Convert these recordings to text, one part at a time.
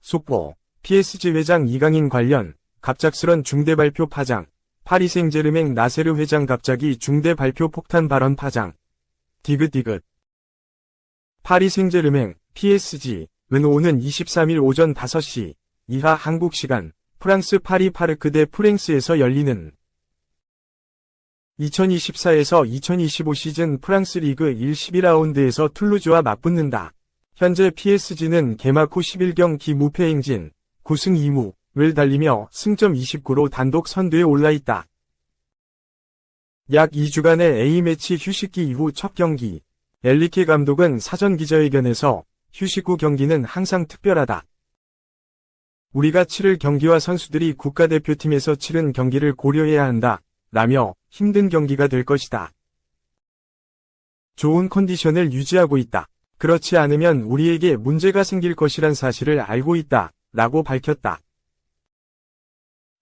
속보, PSG 회장 이강인 관련 갑작스런 중대 발표 파장, 파리 생제르맹 나세르 회장 갑자기 중대 발표 폭탄 발언 파장. 디귿. 파리 생제르맹, PSG는 오는 23일 오전 5시 이하 한국 시간 프랑스 파리 파르크 대 프랭스에서 열리는 2024에서 2025 시즌 프랑스 리그 1 12라운드에서 툴루즈와 맞붙는다. 현재 PSG는 개막 후 11경기 무패 행진, 9승 2무를 달리며 승점 29로 단독 선두에 올라있다. 약 2주간의 A매치 휴식기 이후 첫 경기. 엔리케 감독은 사전 기자회견에서 휴식 후 경기는 항상 특별하다. 우리가 치를 경기와 선수들이 국가대표팀에서 치른 경기를 고려해야 한다. 라며 힘든 경기가 될 것이다. 좋은 컨디션을 유지하고 있다. 그렇지 않으면 우리에게 문제가 생길 것이란 사실을 알고 있다. 라고 밝혔다.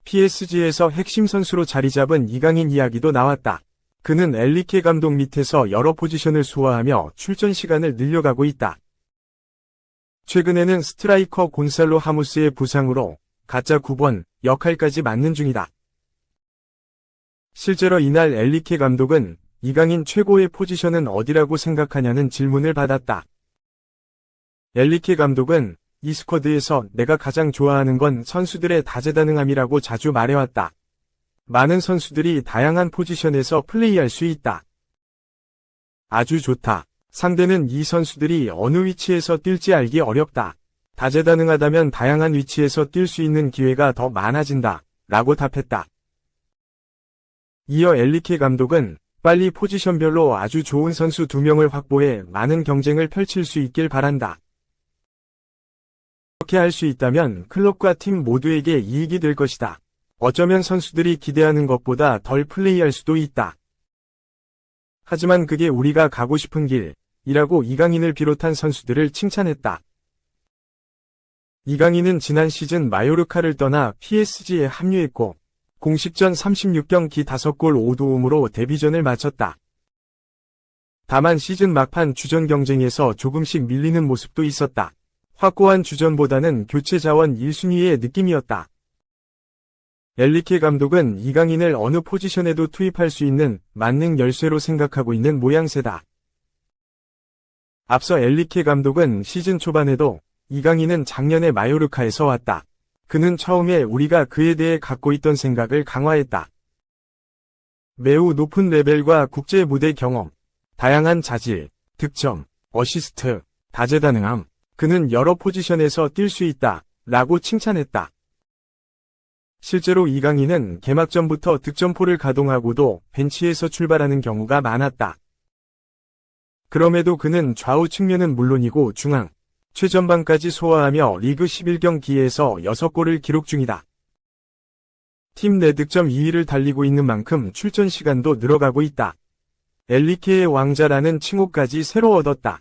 PSG에서 핵심 선수로 자리 잡은 이강인 이야기도 나왔다. 그는 엔리케 감독 밑에서 여러 포지션을 소화하며 출전 시간을 늘려가고 있다. 최근에는 스트라이커 곤살로 하무스의 부상으로 가짜 9번 역할까지 맡는 중이다. 실제로 이날 엔리케 감독은 이강인 최고의 포지션은 어디라고 생각하냐는 질문을 받았다. 엔리케 감독은 이 스쿼드에서 내가 가장 좋아하는 건 선수들의 다재다능함이라고 자주 말해왔다. 많은 선수들이 다양한 포지션에서 플레이할 수 있다. 아주 좋다. 상대는 이 선수들이 어느 위치에서 뛸지 알기 어렵다. 다재다능하다면 다양한 위치에서 뛸 수 있는 기회가 더 많아진다. 라고 답했다. 이어 엔리케 감독은 빨리 포지션별로 아주 좋은 선수 2명을 확보해 많은 경쟁을 펼칠 수 있길 바란다. 그렇게 할 수 있다면 클럽과 팀 모두에게 이익이 될 것이다. 어쩌면 선수들이 기대하는 것보다 덜 플레이할 수도 있다. 하지만 그게 우리가 가고 싶은 길이라고 이강인을 비롯한 선수들을 칭찬했다. 이강인은 지난 시즌 마요르카를 떠나 PSG에 합류했고 공식전 36경기 5골 5도움으로 데뷔전을 마쳤다. 다만 시즌 막판 주전 경쟁에서 조금씩 밀리는 모습도 있었다. 확고한 주전보다는 교체 자원 1순위의 느낌이었다. 엔리케 감독은 이강인을 어느 포지션에도 투입할 수 있는 만능 열쇠로 생각하고 있는 모양새다. 앞서 엔리케 감독은 시즌 초반에도 이강인은 작년에 마요르카에서 왔다. 그는 처음에 우리가 그에 대해 갖고 있던 생각을 강화했다. 매우 높은 레벨과 국제 무대 경험, 다양한 자질, 득점, 어시스트, 다재다능함. 그는 여러 포지션에서 뛸 수 있다. 라고 칭찬했다. 실제로 이강인은 개막 전부터 득점포를 가동하고도 벤치에서 출발하는 경우가 많았다. 그럼에도 그는 좌우 측면은 물론이고 중앙, 최전방까지 소화하며 리그 11경기에서 6골을 기록 중이다. 팀 내 득점 2위를 달리고 있는 만큼 출전 시간도 늘어가고 있다. 엔리케의 왕자라는 칭호까지 새로 얻었다.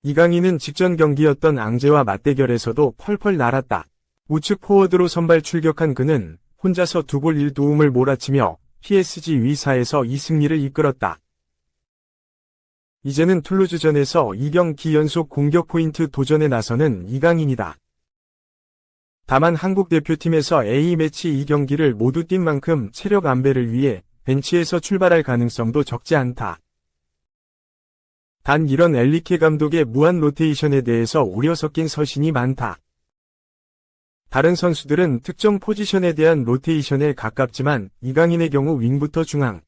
이강인은 직전 경기였던 앙제와 맞대결에서도 펄펄 날았다. 우측 포워드로 선발 출격한 그는 혼자서 2골 1도움을 몰아치며 PSG 위사에서 2승리를 이끌었다. 이제는 툴루즈전에서 2경기 연속 공격 포인트 도전에 나서는 이강인이다. 다만 한국 대표팀에서 A매치 2경기를 모두 뛴 만큼 체력 안배를 위해 벤치에서 출발할 가능성도 적지 않다. 단 이런 엔리케 감독의 무한 로테이션에 대해서 우려 섞인 서신이 많다. 다른 선수들은 특정 포지션에 대한 로테이션에 가깝지만 이강인의 경우 윙부터 중앙,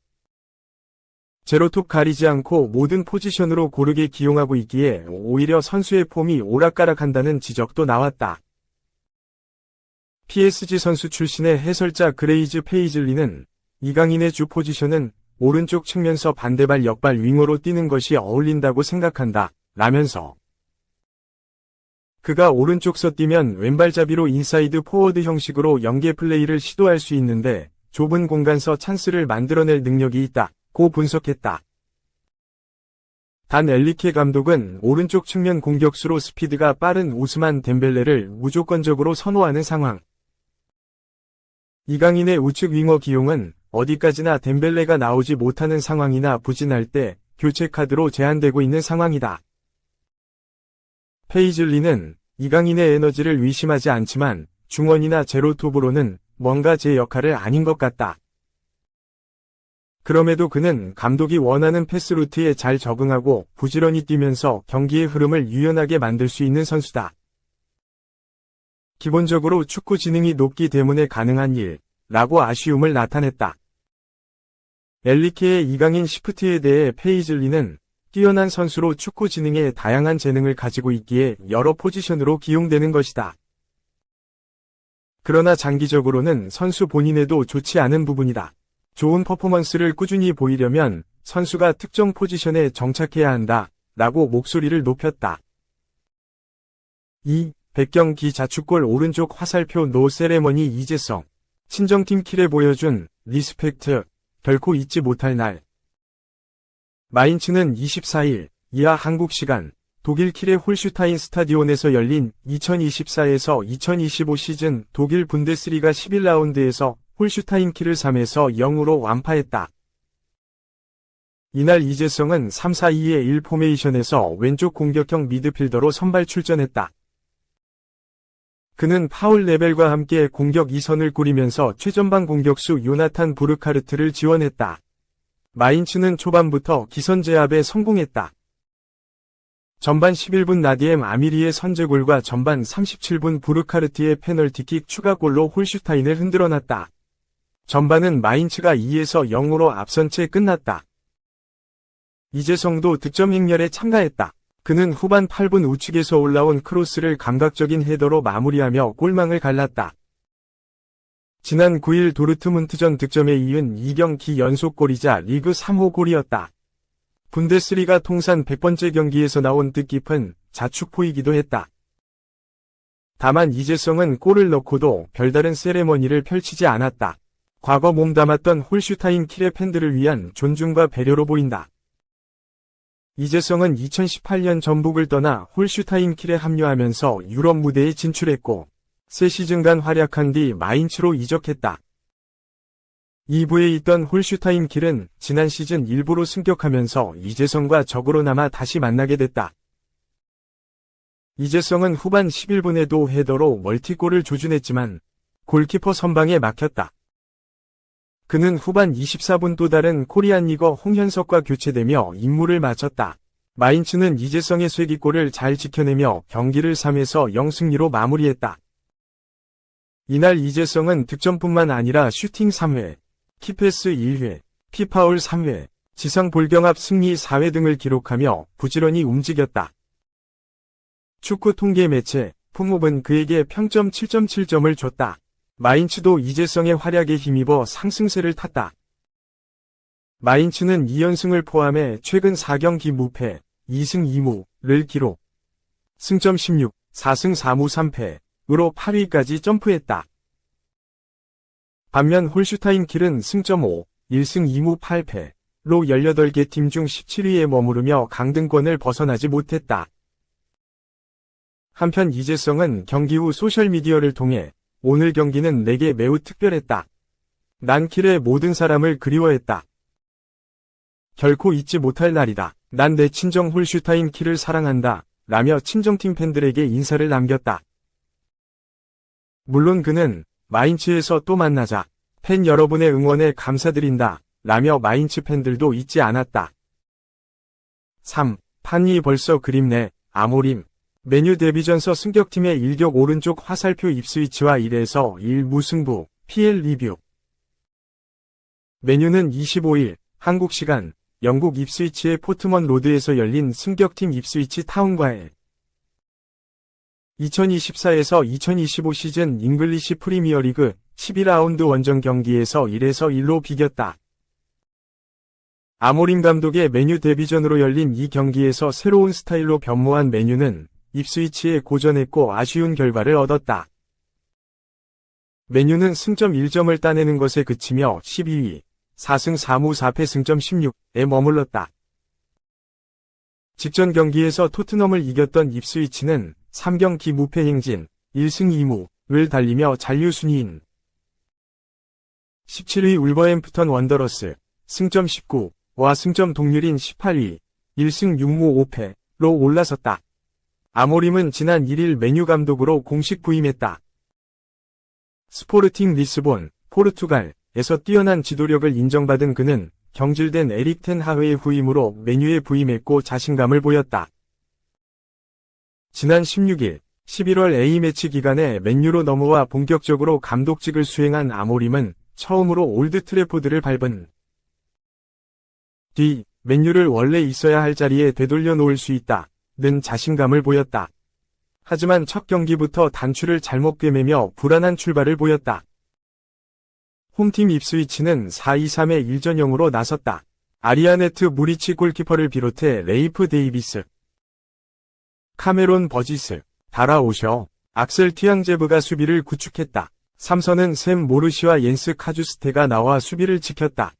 제로톱 가리지 않고 모든 포지션으로 고르게 기용하고 있기에 오히려 선수의 폼이 오락가락한다는 지적도 나왔다. PSG 선수 출신의 해설자 그레이즈 페이즐리는 이강인의 주 포지션은 오른쪽 측면서 반대발 역발 윙어로 뛰는 것이 어울린다고 생각한다. 라면서 그가 오른쪽서 뛰면 왼발잡이로 인사이드 포워드 형식으로 연계 플레이를 시도할 수 있는데 좁은 공간서 찬스를 만들어낼 능력이 있다. 고 분석했다. 단 엔리케 감독은 오른쪽 측면 공격수로 스피드가 빠른 오스만 덴벨레를 무조건적으로 선호하는 상황. 이강인의 우측 윙어 기용은 어디까지나 덴벨레가 나오지 못하는 상황이나 부진할 때 교체 카드로 제한되고 있는 상황이다. 페이즐리는 이강인의 에너지를 의심하지 않지만 중원이나 제로톱으로는 뭔가 제 역할을 아닌 것 같다. 그럼에도 그는 감독이 원하는 패스루트에 잘 적응하고 부지런히 뛰면서 경기의 흐름을 유연하게 만들 수 있는 선수다. 기본적으로 축구 지능이 높기 때문에 가능한 일라고 아쉬움을 나타냈다. 엘리케의 이강인 시프트에 대해 페이즐리는 뛰어난 선수로 축구 지능에 다양한 재능을 가지고 있기에 여러 포지션으로 기용되는 것이다. 그러나 장기적으로는 선수 본인에도 좋지 않은 부분이다. 좋은 퍼포먼스를 꾸준히 보이려면 선수가 특정 포지션에 정착해야 한다. 라고 목소리를 높였다. 2. 백경기 자축골 오른쪽 화살표 노 세레머니 이재성. 친정팀 킬에 보여준 리스펙트. 결코 잊지 못할 날. 마인츠는 24일 이하 한국 시간 독일 킬의 홀슈타인 스타디온에서 열린 2024에서 2025 시즌 독일 분데스리가 11라운드에서 홀슈타인 킬을 3에서 0으로 완파했다. 이날 이재성은 3-4-2-1 포메이션에서 왼쪽 공격형 미드필더로 선발 출전했다. 그는 파울 레벨과 함께 공격 2선을 꾸리면서 최전방 공격수 요나탄 부르카르트를 지원했다. 마인츠는 초반부터 기선 제압에 성공했다. 전반 11분 나디엠 아미리의 선제골과 전반 37분 부르카르트의 페널티킥 추가골로 홀슈타인을 흔들어놨다. 전반은 마인츠가 2에서 0으로 앞선 채 끝났다. 이재성도 득점 행렬에 참가했다. 그는 후반 8분 우측에서 올라온 크로스를 감각적인 헤더로 마무리하며 골망을 갈랐다. 지난 9일 도르트문트전 득점에 이은 2경기 연속골이자 리그 3호 골이었다. 분데스리가 통산 100번째 경기에서 나온 뜻깊은 자축포이기도 했다. 다만 이재성은 골을 넣고도 별다른 세레머니를 펼치지 않았다. 과거 몸담았던 홀슈타인 킬의 팬들을 위한 존중과 배려로 보인다. 이재성은 2018년 전북을 떠나 홀슈타인 킬에 합류하면서 유럽 무대에 진출했고 새 시즌간 활약한 뒤 마인츠로 이적했다. 2부에 있던 홀슈타인 킬은 지난 시즌 일부로 승격하면서 이재성과 적으로 남아 다시 만나게 됐다. 이재성은 후반 11분에도 헤더로 멀티골을 조준했지만 골키퍼 선방에 막혔다. 그는 후반 24분 또 다른 코리안 리거 홍현석과 교체되며 임무를 마쳤다. 마인츠는 이재성의 쐐기골을 잘 지켜내며 경기를 3에서 0 승리로 마무리했다. 이날 이재성은 득점뿐만 아니라 슈팅 3회, 키패스 1회, 피파울 3회, 지상 볼경합 승리 4회 등을 기록하며 부지런히 움직였다. 축구 통계 매체 풋몹은 그에게 평점 7.7점을 줬다. 마인츠도 이재성의 활약에 힘입어 상승세를 탔다. 마인츠는 2연승을 포함해 최근 4경기 무패, 2승 2무를 기록. 승점 16, 4승 4무 3패으로 8위까지 점프했다. 반면 홀슈타인 킬은 승점 5, 1승 2무 8패로 18개 팀 중 17위에 머무르며 강등권을 벗어나지 못했다. 한편 이재성은 경기 후 소셜미디어를 통해 오늘 경기는 내게 매우 특별했다. 난 킬의 모든 사람을 그리워했다. 결코 잊지 못할 날이다. 난 내 친정 홀슈타인 킬을 사랑한다. 라며 친정팀 팬들에게 인사를 남겼다. 물론 그는 마인츠에서 또 만나자. 팬 여러분의 응원에 감사드린다. 라며 마인츠 팬들도 잊지 않았다. 3. 판이 벌써 그립네. 아모림. 메뉴 데뷔전서 승격팀의 일격 오른쪽 화살표 입스위치와 1에서 1 무승부, PL 리뷰. 메뉴는 25일, 한국 시간, 영국 입스위치의 포트먼 로드에서 열린 승격팀 입스위치 타운과의 2024에서 2025 시즌 잉글리시 프리미어리그 12라운드 원정 경기에서 1에서 1로 비겼다. 아모림 감독의 메뉴 데뷔전으로 열린 이 경기에서 새로운 스타일로 변모한 메뉴는 입스위치에 고전했고 아쉬운 결과를 얻었다. 메뉴는 승점 1점을 따내는 것에 그치며 12위, 4승 4무 4패 승점 16에 머물렀다. 직전 경기에서 토트넘을 이겼던 입스위치는 3경기 무패 행진, 1승 2무를 달리며 잔류순위인 17위 울버햄프턴 원더러스, 승점 19와 승점 동률인 18위, 1승 6무 5패로 올라섰다. 아모림은 지난 1일 메뉴 감독으로 공식 부임했다. 스포르팅 리스본, 포르투갈에서 뛰어난 지도력을 인정받은 그는 경질된 에릭 텐 하흐의 후임으로 메뉴에 부임했고 자신감을 보였다. 지난 16일, 11월 A매치 기간에 맨유로 넘어와 본격적으로 감독직을 수행한 아모림은 처음으로 올드 트래포드를 밟은 뒤 맨유를 원래 있어야 할 자리에 되돌려 놓을 수 있다는 자신감을 보였다. 하지만 첫 경기부터 단추를 잘못 꿰매며 불안한 출발을 보였다. 홈팀 입스위치는 4-2-3의 1전형으로 나섰다. 아리아네트 무리치 골키퍼를 비롯해 레이프 데이비스, 카메론 버지스, 다라 오셔, 악셀 튀앙제브가 수비를 구축했다. 3선은 샘 모르시와 옌스 카주스테가 나와 수비를 지켰다.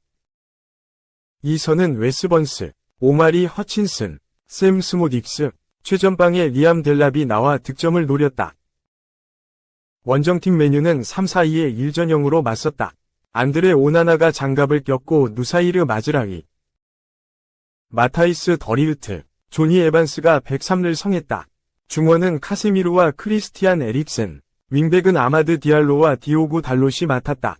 2선은 웨스 번스, 오마리 허친슨, 샘 스모딕스, 최전방에 리암 델랍이 나와 득점을 노렸다. 원정팀 메뉴는 3-4-2의 1전형으로 맞섰다. 안드레 오나나가 장갑을 꼈고 누사이르 마즈라위, 마타이스 더리우트, 조니 에반스가 103를 성했다. 중원은 카세미루와 크리스티안 에릭센, 윙백은 아마드 디알로와 디오구 달롯이 맡았다.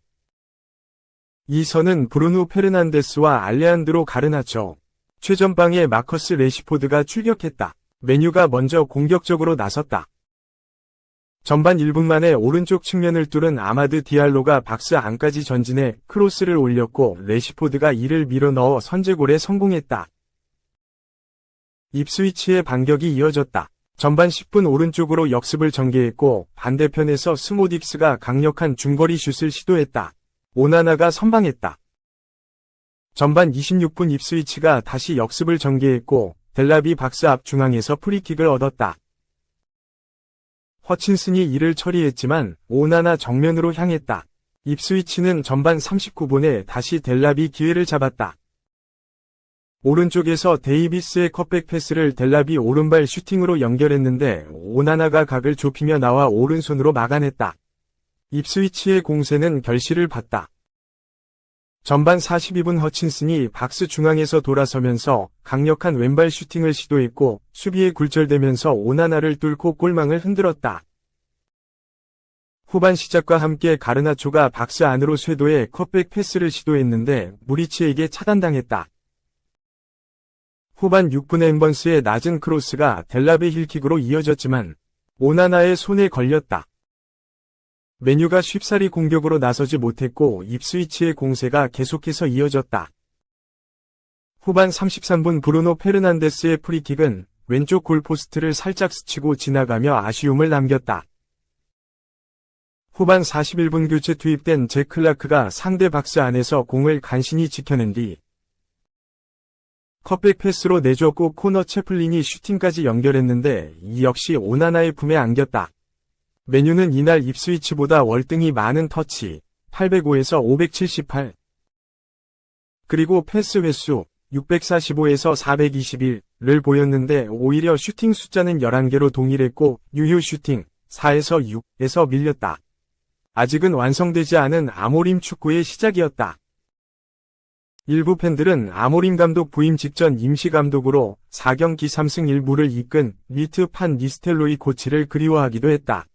2선은 브루누 페르난데스와 알레한드로 가르나초, 최전방에 마커스 레시포드가 출격했다. 메뉴가 먼저 공격적으로 나섰다. 전반 1분 만에 오른쪽 측면을 뚫은 아마드 디알로가 박스 안까지 전진해 크로스를 올렸고 레시포드가 이를 밀어넣어 선제골에 성공했다. 입스위치의 반격이 이어졌다. 전반 10분 오른쪽으로 역습을 전개했고 반대편에서 스모딕스가 강력한 중거리 슛을 시도했다. 오나나가 선방했다. 전반 26분 입스위치가 다시 역습을 전개했고 델랍이 박스 앞 중앙에서 프리킥을 얻었다. 허친슨이 이를 처리했지만 오나나 정면으로 향했다. 입스위치는 전반 39분에 다시 델랍이 기회를 잡았다. 오른쪽에서 데이비스의 컷백 패스를 델랍이 오른발 슈팅으로 연결했는데 오나나가 각을 좁히며 나와 오른손으로 막아냈다. 입스위치의 공세는 결실을 봤다. 전반 42분 허친슨이 박스 중앙에서 돌아서면서 강력한 왼발 슈팅을 시도했고 수비에 굴절되면서 오나나를 뚫고 골망을 흔들었다. 후반 시작과 함께 가르나초가 박스 안으로 쇄도해 컷백 패스를 시도했는데 무리치에게 차단당했다. 후반 6분 엠번스의 낮은 크로스가 델랍의 힐킥으로 이어졌지만 오나나의 손에 걸렸다. 메뉴가 쉽사리 공격으로 나서지 못했고 입스위치의 공세가 계속해서 이어졌다. 후반 33분 브루노 페르난데스의 프리킥은 왼쪽 골포스트를 살짝 스치고 지나가며 아쉬움을 남겼다. 후반 41분 교체 투입된 잭 클라크가 상대 박스 안에서 공을 간신히 지켜낸 뒤 컷백 패스로 내줬고 코너 채플린이 슈팅까지 연결했는데 이 역시 오나나의 품에 안겼다. 메뉴는 이날 입스위치보다 월등히 많은 터치 805에서 578 그리고 패스 횟수 645에서 421를 보였는데 오히려 슈팅 숫자는 11개로 동일했고 유효 슈팅 4에서 6에서 밀렸다. 아직은 완성되지 않은 아모림 축구의 시작이었다. 일부 팬들은 아모림 감독 부임 직전 임시감독으로 4경기 3승 1무를 이끈 리트 판 니스텔로이 코치를 그리워하기도 했다.